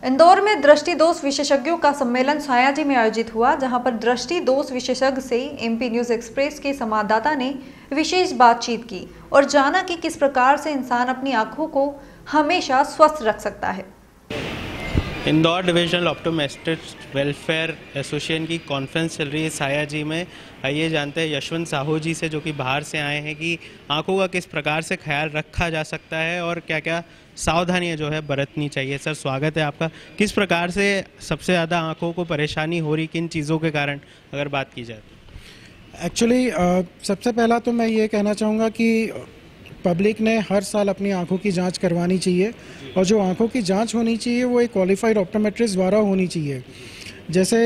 इंदौर में दृष्टि दोष विशेषज्ञों का सम्मेलन सायाजी में आयोजित हुआ, जहां पर दृष्टि दोष विशेषज्ञ से एमपी न्यूज एक्सप्रेस के संवाददाता ने विशेष बातचीत की और जाना कि किस प्रकार से इंसान अपनी आंखों को हमेशा स्वस्थ रख सकता है। Indore divisional optometrist welfare association की कॉन्फ्रेंस चल रही है सायाजी में। आइए जानते हैं यशवंत साहू जी से, जो कि बाहर से आए हैं, कि आंखों का किस प्रकार से ख्याल रखा जा सकता है और क्या क्या सावधानियां जो है बरतनी चाहिए। सर, स्वागत है आपका। किस प्रकार से सबसे ज़्यादा आंखों को परेशानी हो रही, किन चीज़ों के कारण अगर बात की जाए? एक्चुअली सबसे पहला तो मैं ये कहना चाहूँगा कि पब्लिक ने हर साल अपनी आंखों की जांच करवानी चाहिए, और जो आंखों की जांच होनी चाहिए वो एक क्वालिफाइड ऑप्टोमेट्रिस्ट द्वारा होनी चाहिए। जैसे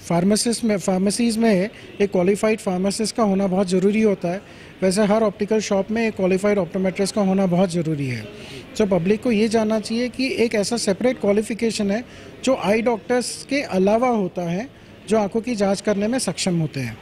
फार्मेसीज़ में एक क्वालिफाइड फार्मासिस्ट का होना बहुत ज़रूरी होता है, वैसे हर ऑप्टिकल शॉप में एक क्वालिफाइड ऑप्टोमेट्रिस्ट का होना बहुत ज़रूरी है। तो पब्लिक को ये जानना चाहिए कि एक ऐसा सेपरेट क्वालिफिकेशन है जो आई डॉक्टर्स के अलावा होता है, जो आंखों की जाँच करने में सक्षम होते हैं।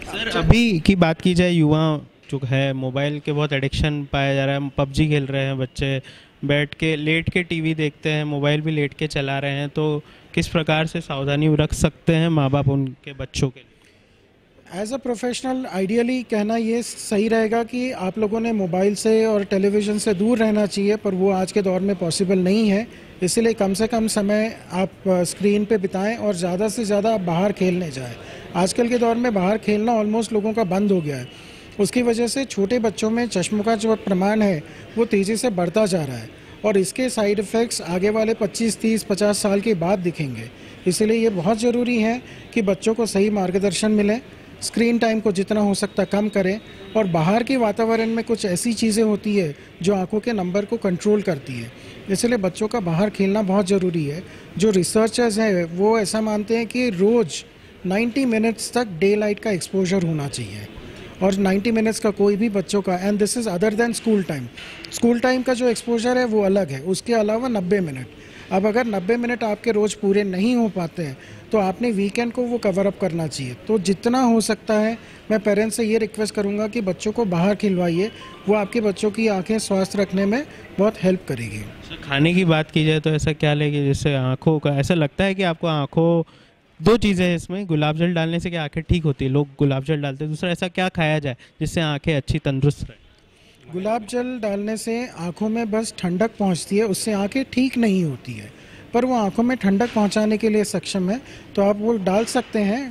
सर, अभी की बात की जाए, युवा जो है मोबाइल के बहुत एडिक्शन पाया जा रहा है। पबजी खेल रहे हैं बच्चे, बैठ के लेट के टीवी देखते हैं, मोबाइल भी लेट के चला रहे हैं। तो किस प्रकार से सावधानी रख सकते हैं माँ बाप उनके बच्चों के लिए? एज अ प्रोफेशनल आइडियली कहना ये सही रहेगा कि आप लोगों ने मोबाइल से और टेलीविज़न से दूर रहना चाहिए, पर वो आज के दौर में पॉसिबल नहीं है। इसलिए कम से कम समय आप स्क्रीन पे बिताएं और ज़्यादा से ज़्यादा बाहर खेलने जाएं। आजकल के दौर में बाहर खेलना ऑलमोस्ट लोगों का बंद हो गया है। उसकी वजह से छोटे बच्चों में चश्मों का जो प्रमाण है वो तेज़ी से बढ़ता जा रहा है, और इसके साइड इफ़ेक्ट्स आगे वाले 25, 30, 50 साल के बाद दिखेंगे। इसलिए ये बहुत ज़रूरी है कि बच्चों को सही मार्गदर्शन मिले, स्क्रीन टाइम को जितना हो सकता कम करें, और बाहर के वातावरण में कुछ ऐसी चीज़ें होती है जो आंखों के नंबर को कंट्रोल करती है। इसलिए बच्चों का बाहर खेलना बहुत ज़रूरी है। जो रिसर्चर्स हैं वो ऐसा मानते हैं कि रोज़ 90 मिनट्स तक डे लाइट का एक्सपोजर होना चाहिए, और 90 मिनट्स का कोई भी बच्चों का, and this is other than school time. School time का जो एक्सपोजर है वो अलग है, उसके अलावा 90 मिनट। अब अगर 90 मिनट आपके रोज़ पूरे नहीं हो पाते हैं तो आपने वीकेंड को वो कवर अप करना चाहिए। तो जितना हो सकता है मैं पेरेंट्स से ये रिक्वेस्ट करूँगा कि बच्चों को बाहर खिलवाइए, वो आपके बच्चों की आंखें स्वस्थ रखने में बहुत हेल्प करेगी। खाने की बात की जाए तो ऐसा क्या लेगी जिससे आँखों का, ऐसा लगता है कि आपको आँखों, दो चीज़ें हैं इसमें, गुलाब जल डालने से क्या आंखें ठीक होती है, लोग गुलाब जल डालते हैं, दूसरा ऐसा क्या खाया जाए जिससे आंखें अच्छी तंदुरुस्त रहे? गुलाब जल डालने से आंखों में बस ठंडक पहुंचती है, उससे आंखें ठीक नहीं होती है, पर वो आंखों में ठंडक पहुंचाने के लिए सक्षम है, तो आप वो डाल सकते हैं।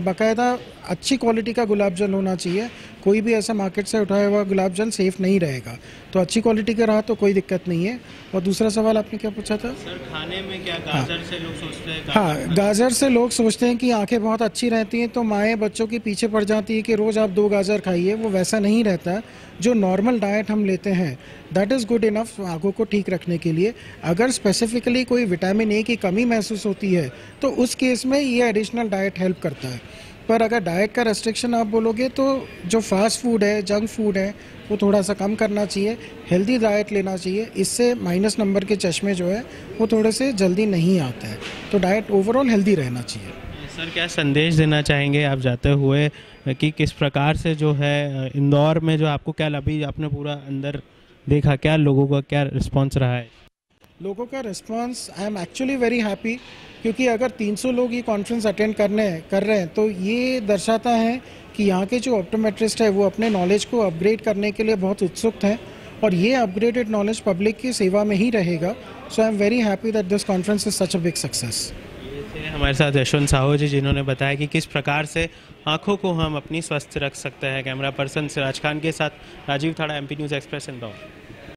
बाकायदा अच्छी क्वालिटी का गुलाब जल होना चाहिए, कोई भी ऐसा मार्केट से उठाया हुआ गुलाब जल सेफ़ नहीं रहेगा। तो अच्छी क्वालिटी का रहा तो कोई दिक्कत नहीं है। और दूसरा सवाल आपने क्या पूछा था? सर, खाने में क्या गाजर से लोग सोचते हैं? हाँ, गाजर से लोग सोचते हैं कि आंखें बहुत अच्छी रहती हैं, तो माएँ बच्चों के पीछे पड़ जाती है कि रोज़ आप 2 गाजर खाइए। वो वैसा नहीं रहता। जो नॉर्मल डाइट हम लेते हैं दैट इज़ गुड इनफ आंखों को ठीक रखने के लिए। अगर स्पेसिफिकली कोई विटामिन ए की कमी महसूस होती है तो उस केस में ये एडिशनल डाइट हेल्प करता है। पर अगर डाइट का रेस्ट्रिक्शन आप बोलोगे तो जो फास्ट फूड है, जंक फूड है, वो थोड़ा सा कम करना चाहिए, हेल्दी डाइट लेना चाहिए। इससे माइनस नंबर के चश्मे जो है वो थोड़े से जल्दी नहीं आते हैं। तो डाइट ओवरऑल हेल्दी रहना चाहिए। सर, क्या संदेश देना चाहेंगे आप जाते हुए कि किस प्रकार से जो है इंदौर में, जो आपको क्या, अभी आपने पूरा अंदर देखा, क्या लोगों का क्या रिस्पॉन्स रहा है? लोगों का response, I am actually very happy, क्योंकि अगर 300 लोग ये कॉन्फ्रेंस अटेंड कर रहे हैं तो ये दर्शाता है कि यहाँ के जो ऑप्टोमेट्रिस्ट है वो अपने नॉलेज को अपग्रेड करने के लिए बहुत उत्सुक हैं, और ये अपग्रेडेड नॉलेज पब्लिक की सेवा में ही रहेगा। So I am very happy that this conference is such a big success. हमारे साथ यशवंत साहू जी, जिन्होंने बताया कि किस प्रकार से आंखों को हम अपनी स्वस्थ रख सकते हैं। कैमरा पर्सन सिराज खान के साथ राजीव थाड़ा, एमपी न्यूज़ एक्सप्रेस इंदौर।